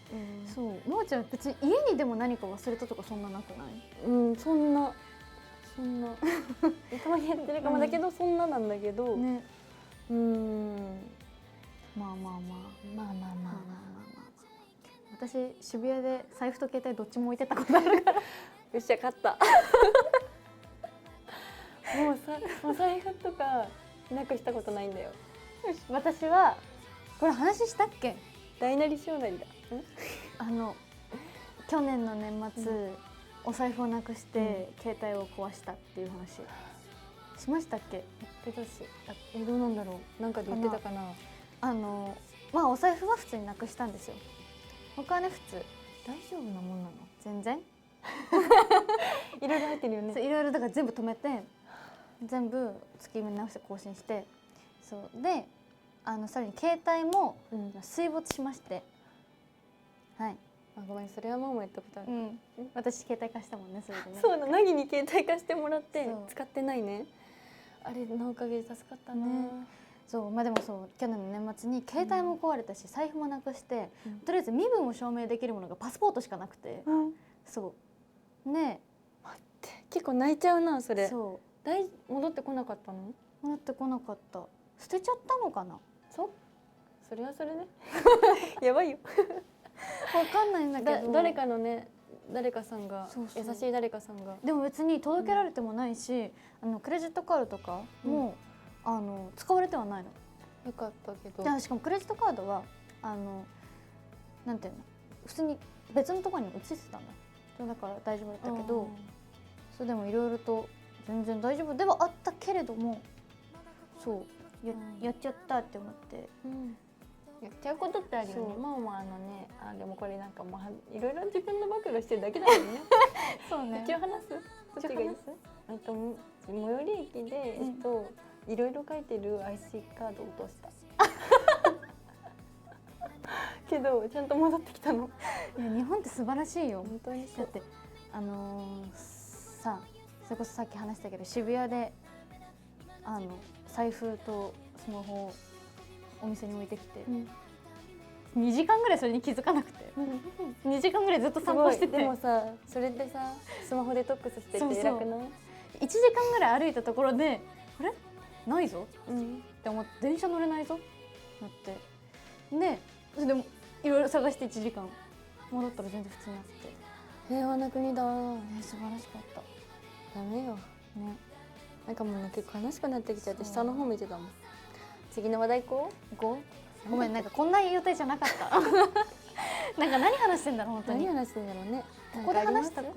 そう、もーちゃん別に家にでも何か忘れたとかそんななくない？そんなたまにやってるかもだけど、そんななんだけど、ね、まあ私渋谷で財布と携帯どっちも置いてたことあるからよっしゃ勝ったもう財布とかなくしたことないんだよ。私はこれ話したっけ？大なり小なりだ。去年の年末、お財布をなくして、携帯を壊したっていう話しましたっけ？言ってたし、どうなんだろう、なんかで言ってたかな。まあお財布は普通になくしたんですよ。他はね普通。大丈夫なもんなの？全然いろいろ入ってるよね。そういろいろだから全部止めて、全部月見直して更新して、そうでさらに携帯も水没しまして、はい。ごめん、それはママも言ったことある。私携帯貸したもんね、それでね。そうだ、なぎに携帯貸してもらって使ってないね。あれのおかげで助かったね。そう、まあでもそう去年の年末に携帯も壊れたし、財布もなくして、とりあえず身分を証明できるものがパスポートしかなくて、そうね。待って、結構泣いちゃうなそれ。そう、戻ってこなかったの？戻ってこなかった。捨てちゃったのかな。それはそれねやばいよわかんないんだけど、誰かのね、誰かさんが、優しい誰かさんが。でも別に届けられてもないし、クレジットカードとかも、使われてはないの。よかったけど。しかもクレジットカードはなんていうの、普通に別のところに移してたんだ。だから大丈夫だったけど、それでもいろいろと全然大丈夫ではあったけれども、そうやっちゃったって思って。やっちゃうことってあるよね。ママもでもこれなんかもういろいろ自分の暴露してるだけだよね。そうね。一応話す。どっちがいい？最寄り駅でいろいろ書いてる IC カードを落とした。けどちゃんと戻ってきたの。いや日本って素晴らしいよ。本当にだってさ、それこそさっき話したけど渋谷で財布とスマホをお店に置いてきて、2時間ぐらいそれに気づかなくて、2時間ぐらいずっと散歩してて。でもさ、それでさスマホデトックスしてて偉くない？ 1時間ぐらい歩いたところであれないぞって思って、電車乗れないぞってなって、でそれでもいろいろ探して1時間戻ったら全然普通になってて、平和な国だ。素晴らしかった。ダメよね。なんかもうね、結構悲しくなってきちゃって下の方見てたもん。次の話題行こう。ごめん、なんかこんな予定じゃなかったなんか何話してんだろう本当に。何話してんだろうね。ここで話したね、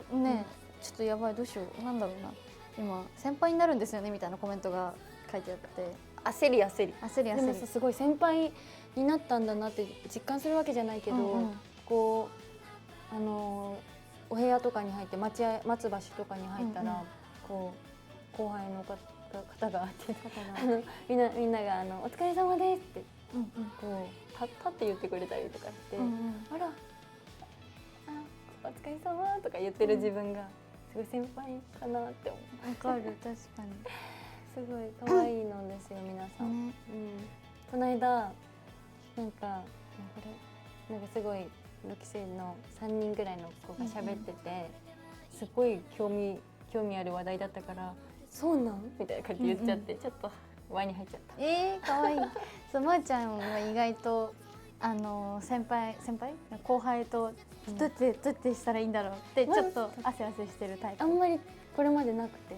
ちょっとやばい、どうしよう、なんだろうな、今先輩になるんですよねみたいなコメントが書いてあって、焦り。でもさ、すごい先輩になったんだなって実感するわけじゃないけど、こうお部屋とかに入って待つ場所とかに入ったら、こう後輩の方がみんながお疲れ様ですってこう立って言ってくれたりとかして、あらお疲れ様とか言ってる自分がすごい先輩かなって思う。わかる、確かに。すごい可愛いのですよ皆さん。この間なんかすごい6期生の3人ぐらいの子が喋ってて、すごい興味ある話題だったから、そうなんみたいな感じで言っちゃって、ちょっと輪に入っちゃった。可愛いそう、まーちゃんは意外と先輩後輩とどうやってしたらいいんだろうってちょっと汗してるタイプ。あんまりこれまでなくて、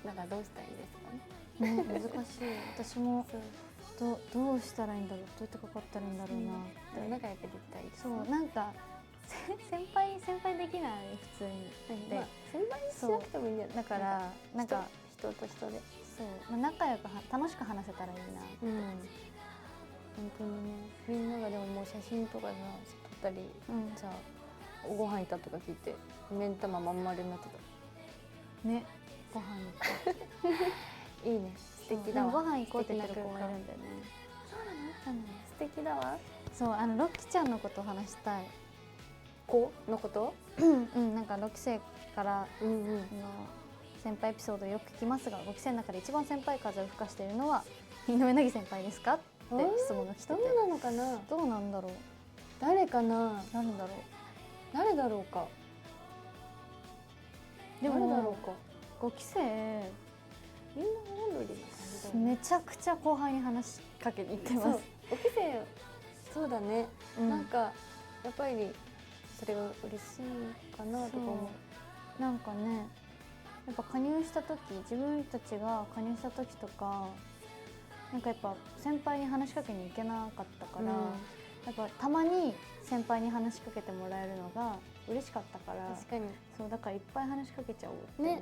だからどうしたらいいですかね。難しい。私もどうしたらいいんだろう、どうやってかかったらいいんだろうな。仲良くできたいです。そうなんか先輩できない普通に。先輩しなくてもいいんじゃない。だからなんか人と人で、そう仲良く楽しく話せたらいいな。本当にね、みんながでももう写真とかさ撮ったり、さご飯行ったとか聞いて目ん玉まん丸になってたね。ご飯行こういいね、素敵だわ。ご飯行こうって言ってる子もいるんだよね。素敵だわ。そうロッキちゃんのことを話したい。子のこと？なんか6期生から先輩エピソードをよく聞きますが、5期生の中で一番先輩風を吹かしているのは井上凪先輩ですかって質問が来てて、どうなのかな。どうなんだろう。誰かな。誰だろ誰だろうか。でも誰だろうか。う。5期生みんなフレンドリーな感じだよね。めちゃくちゃ後輩に話しかけに行ってます。そう、5期生そうだね、なんかやっぱりそれが嬉しいかなとか思う。なんかね、やっぱ加入した時、自分たちが加入した時とか、なんかやっぱ先輩に話しかけに行けなかったから、やっぱたまに先輩に話しかけてもらえるのが嬉しかったから、確かにそうだからいっぱい話しかけちゃおうって思っ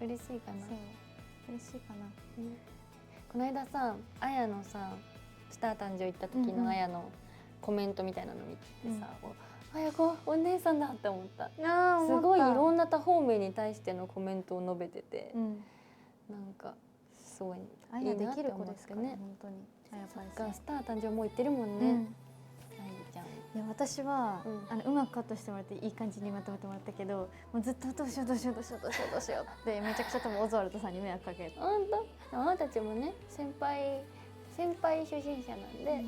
て、嬉しいかな。そう嬉しいかな。この間さ、あやのさ、スター誕生行った時のあやのコメントみたいなの見てさ、あやこお姉さんだって思った。すごいいろんな多方面に対してのコメントを述べてて、なんかすごいあやできる子ですからね、本当に。そっか、スター誕生もう行ってるもんね。いや私はうまくカットしてもらっていい感じにまとめてもらったけど、もうずっとどうしようってめちゃくちゃ多分オズワルドさんに迷惑かけた。本当？あなたたちもね、先輩初心者なんで、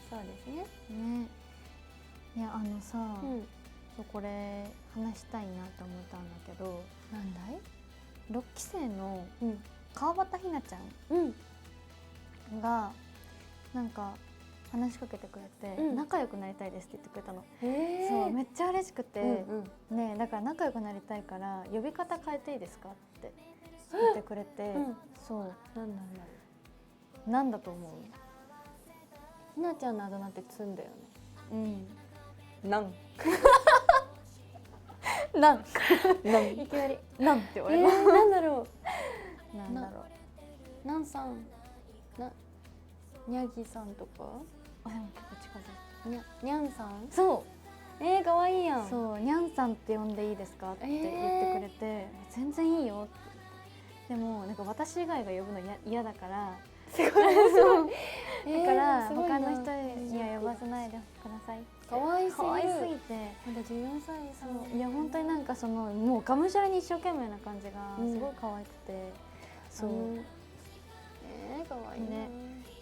そうですね。ね。いやさ、これ話したいなと思ったんだけど、なんだい？6期生の川端ひなちゃんがなんか話しかけてくれて、仲良くなりたいですって言ってくれたの。そうめっちゃ嬉しくて、ね、だから仲良くなりたいから呼び方変えていいですかって言ってくれて、そうなんだと思う？ひなちゃんのあだ名ってつんだよね。なんいきなりなんって言われる。なんだろう。なんさんにゃぎさんとか。あ、でも結構近づいた。にゃんさん。そうかわいいやん。そうにゃんさんって呼んでいいですかって言ってくれて、全然いいよって。でもなんか私以外が呼ぶの嫌だから、すごいそうだから他の人には呼ばせないでください。可愛すぎて、まだ14歳さ。いや本当になんかもうがむしゃらに一生懸命な感じがすごい可愛くて、そう。可愛いね。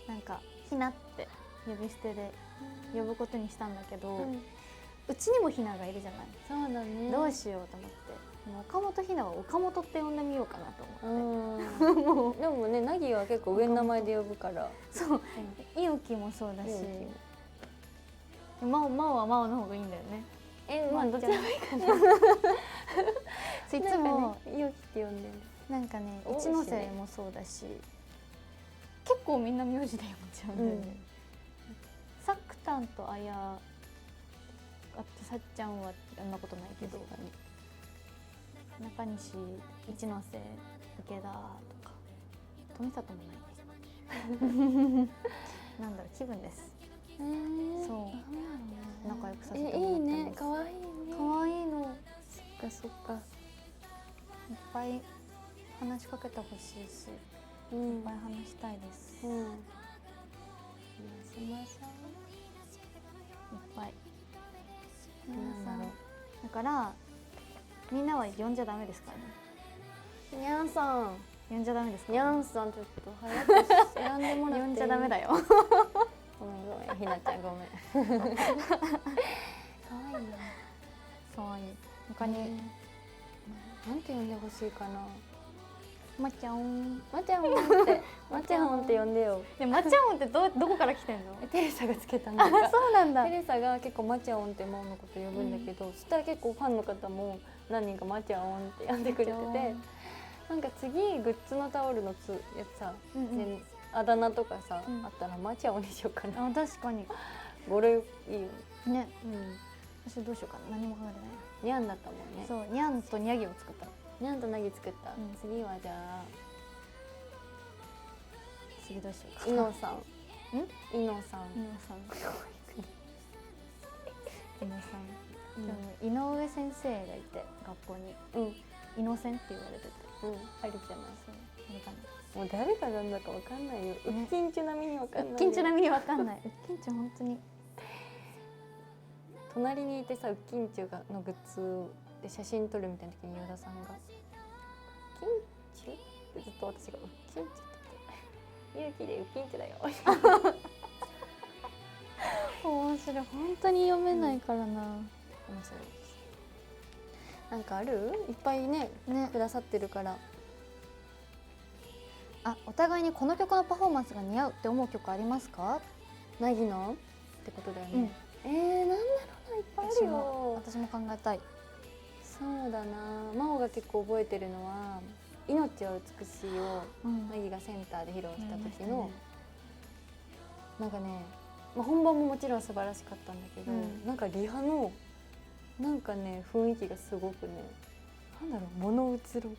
なんかひなって呼び捨てで呼ぶことにしたんだけど、うちにもひながいるじゃない。そうだね。どうしようと思って、もう岡本ひなは岡本って呼んでみようかなと思って。でもね、なぎは結構上の名前で呼ぶから。そう、いおきもそうだし、まおはまおの方がいいんだよね。まあどっちでもいいかな。いつもいおきって呼んでる。なんかね、一ノ瀬もそうだし、結構みんな名字で呼んじゃうんだよね。さくたんとあや、あとさっちゃんはそんなことないけど、中西、一ノ瀬、池田とか富里もないです。なんだろう、気分です。そう仲良くさせてもらってます。いいね、可愛いね。可愛いの。そっか。いっぱい話しかけてほしいし、いっぱい話したいです。いっぱい。だからみんなは呼んじゃダメですからね。にゃんさん呼んじゃダメですか？にゃんさんちょっと早く選んでもらって。呼んじゃダメだよ。ごめんひなちゃんごめん。可愛いな。可愛い。他になんて呼んでほしいかな。まちゃん。まちゃんって呼んでよ。でまちゃんってどこから来てんの？テレサがつけたんだ。そうなんだ。テレサが結構まちゃんってマオのこと呼ぶんだけど、そしたら結構ファンの方も何人かまちゃんって呼んでくれてて、なんか次グッズのタオルのやつさ、あだ名とかさあったらまちゃんにしようかな。あ、確かに。これいいよね。私どうしようかな。何も考えてない。にゃんだったもんね。そう、にゃんとにゃぎを作った。にゃんとなぎ作った。次はじゃあ次どうしようか。いのさん。いのさん。井上先生がいて学校に、井野先って言われてて、あるじゃない。あれかな。もう誰がなんだかわかんないよ。ウッキンチュ並みにわかんないよ。ウッキンチュ並みにわかんない。ウッキンチュ本当に隣にいてさ、ウッキンチュのグッズで写真撮るみたいな時にヨダさんがウッキンチュってずっと私がウッキンチュって言って、勇気でウッキンチュだよ。面白い。本当に読めないからな、面白いです。なんかある？いっぱいねくださってるから。あ、お互いにこの曲のパフォーマンスが似合うって思う曲ありますか？ナギのってことだよね。なんだろうな、いっぱいあるよ。私も考えたい。そうだな、真央が結構覚えてるのは「命は美しい」をナギがセンターで披露した時の、なんかね、本番ももちろん素晴らしかったんだけど、なんかリハのなんかね雰囲気がすごくね、なんだろう、物移ろ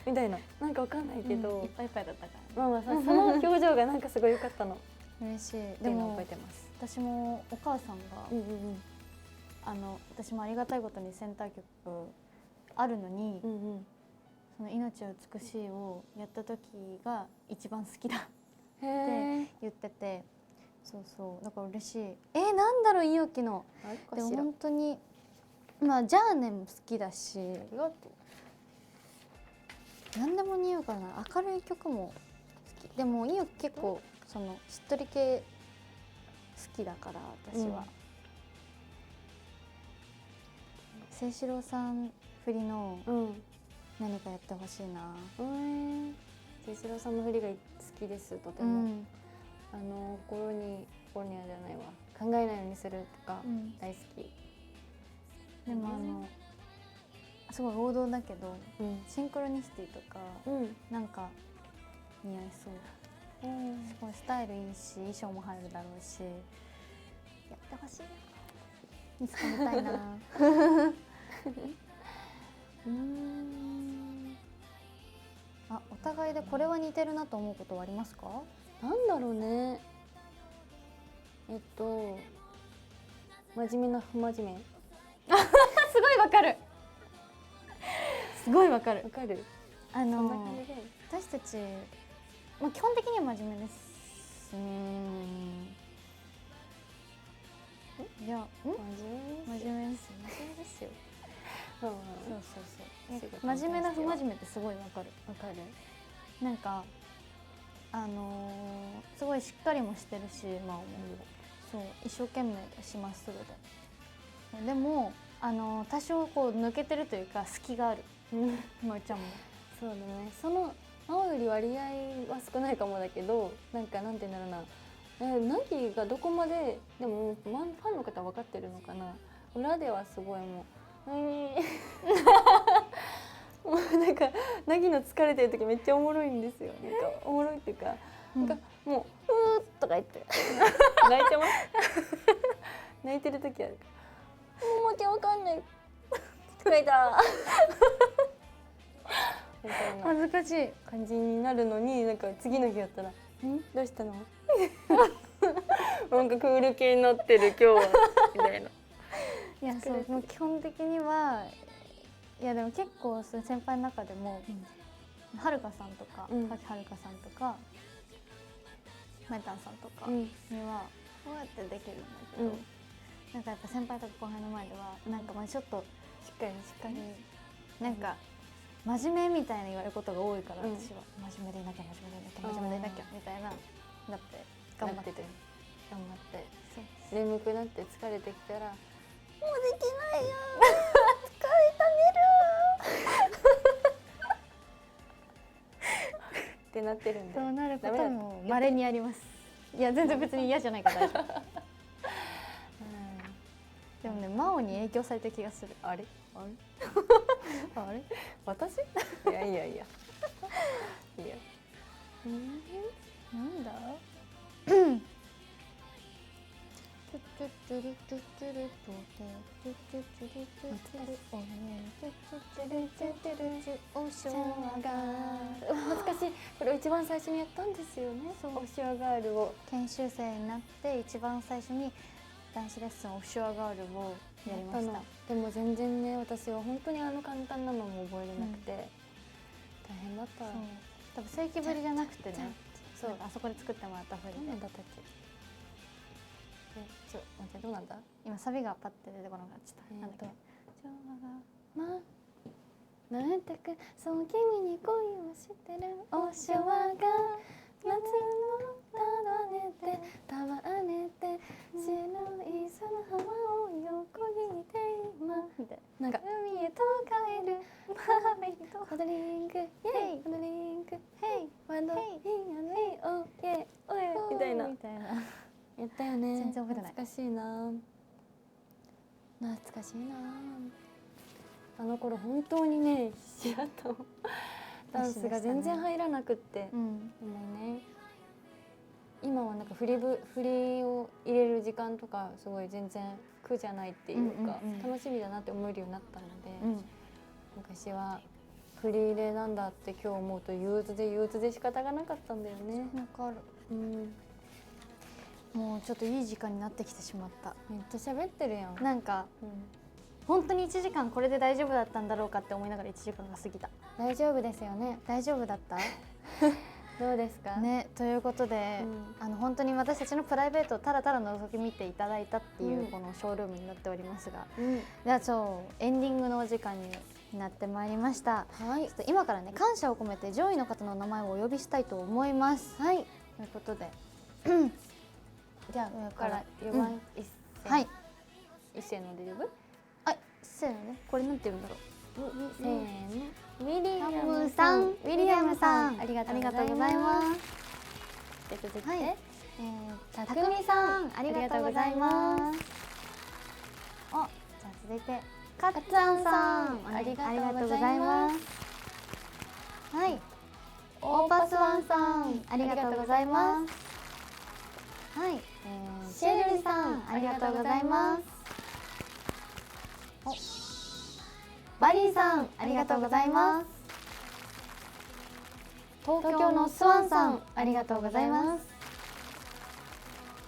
みたいな、なんかわかんないけど、いっぱいいっぱいだったからまあその表情がなんかすごい良かったの。嬉しい。でも覚えてます。私もお母さんが、私もありがたいことにセンター曲あるのに、その「命は美しい」をやった時が一番好きだって言ってて、そうそう、だから嬉しい。なんだろう、いよきの。でも本当にまあジャーネも好きだし、ありがとう。何でも似合うからな。明るい曲も好き。でもいよき結構そのしっとり系好きだから私は。清志郎さん振りの何かやってほしいな。清志郎さんの振りが好きです、とても。コロニアじゃないわ、考えないようにするとか大好き。でもすごい王道だけど、シンクロニシティとかなんか似合いそう。すごいスタイルいいし、衣装も入るだろうし、やってほしいな。見つかりたいな。あ、お互いでこれは似てるなと思うことはありますか？なんだろうね。真面目な不真面目。すごいわかる。すごいわかる。わかる。私たち、基本的には真面目です。いや、真面目です。真面目ですよ。そう。真面目な不真面目ってすごいわかる。わかる。なんかすごいしっかりもしてるし、そう一生懸命だし、まっすぐで。でも多少こう抜けてるというか隙がある。まーちゃんも。そうだね。その真央より割合は少ないかもだけど、なんて言うんだろうな。ナギがどこまででもファンの方は分かってるのかな。裏ではすごいもうなんかナギの疲れてる時めっちゃおもろいんですよ。なんかおもろいっていうか、なんかもう「うー」とか言って泣いてます。泣いてる時ある。もう訳わかんない。疲れた。みたいな恥ずかしい感じになるのに、なんか次の日やったら「どうしたの？」なんかクール系になってる今日はみたいな。いや、そうもう基本的にはいやでも結構その先輩の中でも、はるかさんとか柿はるかさんとかまいたんさんとかにはこうやってできるんだけど、なんかやっぱ先輩とか後輩の前ではなんかちょっとしっかりなんか真面目みたいに言われることが多いから、私は真面目でいなきゃみたいなだって頑張って眠くなって疲れてきたら「もうできないよ疲れた寝る」ってなってるんで、そうなることも稀にあります。いや全然別に嫌じゃないから大丈夫。でもね、真央に影響されてる気がする。あれ私？いやなんだ？懐かしい。これ一番最初にやったんですよね。オフショアガールを研修生になって一番最初に男子レッスンオフショアガールをやりました。でも全然ね、私は本当に簡単なのも覚えれなくて大変だった。多分正規ぶりじゃなくてね、そうあそこで作ってもらったふりで。なんだったっけ。待ってどうなんだ。今サビがパッて出てこなかった。なんだっけ。全くそう君に恋をしてるおしょわが夏の束ねて束ねて白いその浜を横切って今みたいな、なんか海へと帰るマーメイドコドリンクイェイコドリンクヘイワンドインアネイオーイェイオエみたいなやったよね。全然覚えてない。懐かしいな。懐かしいな。あの頃本当にね必死だったの。ダンスが全然入らなくって、でもね今はなんか振りを入れる時間とかすごい全然苦じゃないっていうか、楽しみだなって思えるようになったので、昔は振り入れなんだって今日思うと憂鬱で仕方がなかったんだよね。わかる。もうちょっといい時間になってきてしまった。めっちゃ喋ってるやん。なんか、本当に1時間これで大丈夫だったんだろうかって思いながら1時間が過ぎた。大丈夫ですよね。大丈夫だったどうですかね。ということで、本当に私たちのプライベートをただただ覗き見ていただいたっていうこのショールームになっておりますが、ではエンディングのお時間になってまいりました。はい、ちょっと今からね感謝を込めて上位の方の名前をお呼びしたいと思います。はい、ということでじゃあ上から4番一斉、はい、一斉ので呼ぶ？はい、せーのね。これなんて言うんだろう。せーの。ウィリアムさん、ありがとうございます。続いて、たくみさん、ありがとうございます。じゃあ続いてかっつぁんさん、ありがとうございます。はい、オーパスワンさん、ありがとうございます。はい、シェルリさん、ありがとうございます。バリーさん、ありがとうございます。東京のスワンさん、ありがとうございます。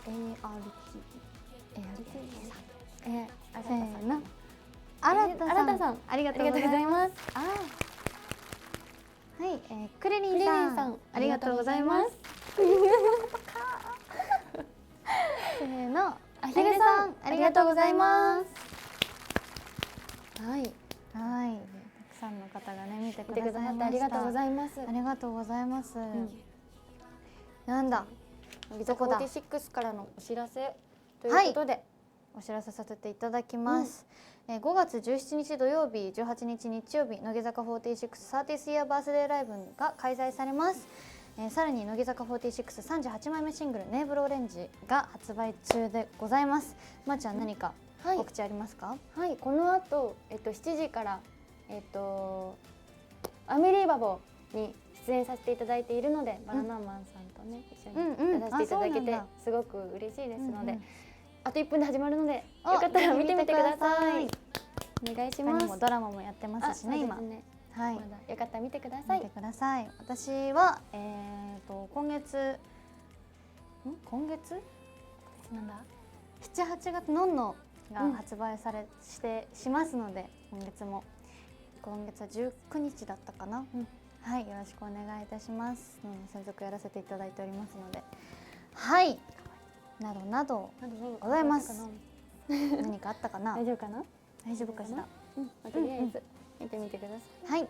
せーの。新田さん、ありがとうございます。はい、クレリンさん、ありがとうございます。せーの、アヒルさん、ありがとうございます。はい。はい、たくさんの方がね見てくださってありがとうございます。ありがとうございます。なんだ。乃木坂46からのお知らせということで、お知らせさせていただきます。5月17日土曜日、18日日曜日、乃木坂46 30th Year Birthdayライブが開催されます。さらに乃木坂46 38枚目シングルネーブルオレンジが発売中でございます。まーちゃん何か告知ありますか？はい、この後7時からアミリーバボーに出演させていただいているので、バナナマンさんとね一緒に出させていただけてすごく嬉しいですので、あと1分で始まるのでよかったら見てみてください。お願いします。他にもドラマもやってますしね今。はい。まだよかったら見てください。見てください。私は今月なんだ7、8月のんのが発売しますので、今月は19日だったかな。はい、よろしくお願いいたします。専属やらせていただいておりますので、はい。などなどございます。何かあったかな。大丈夫かな。大丈夫かしら。とりあえず見てみてください。はい。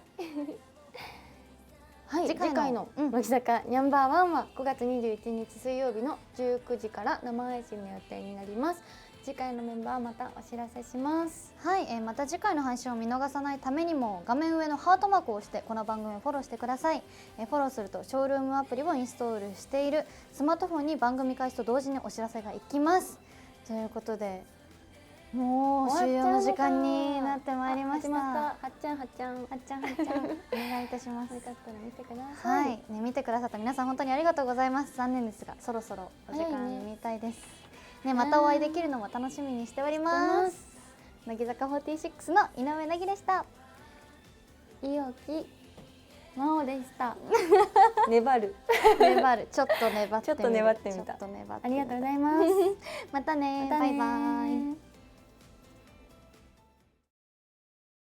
はい、次回の乃木坂No.1は5月21日水曜日の19時から生配信の予定になります。次回のメンバーまたお知らせします。はい、また次回の配信を見逃さないためにも画面上のハートマークを押してこの番組をフォローしてください。フォローするとショールームアプリをインストールしているスマートフォンに番組開始と同時にお知らせがいきます。ということでもう終了の時間になってまいりました。はっちゃんお願いいたします。よかったら見てください。はい、見てくださった皆さん本当にありがとうございます。残念ですがそろそろお時間みたいです。またお会いできるのも楽しみにしております。乃木坂46の井上凪でした。伊予木真央でした。粘るちょっと粘ってみた。ありがとうございます。またね、バイバイ。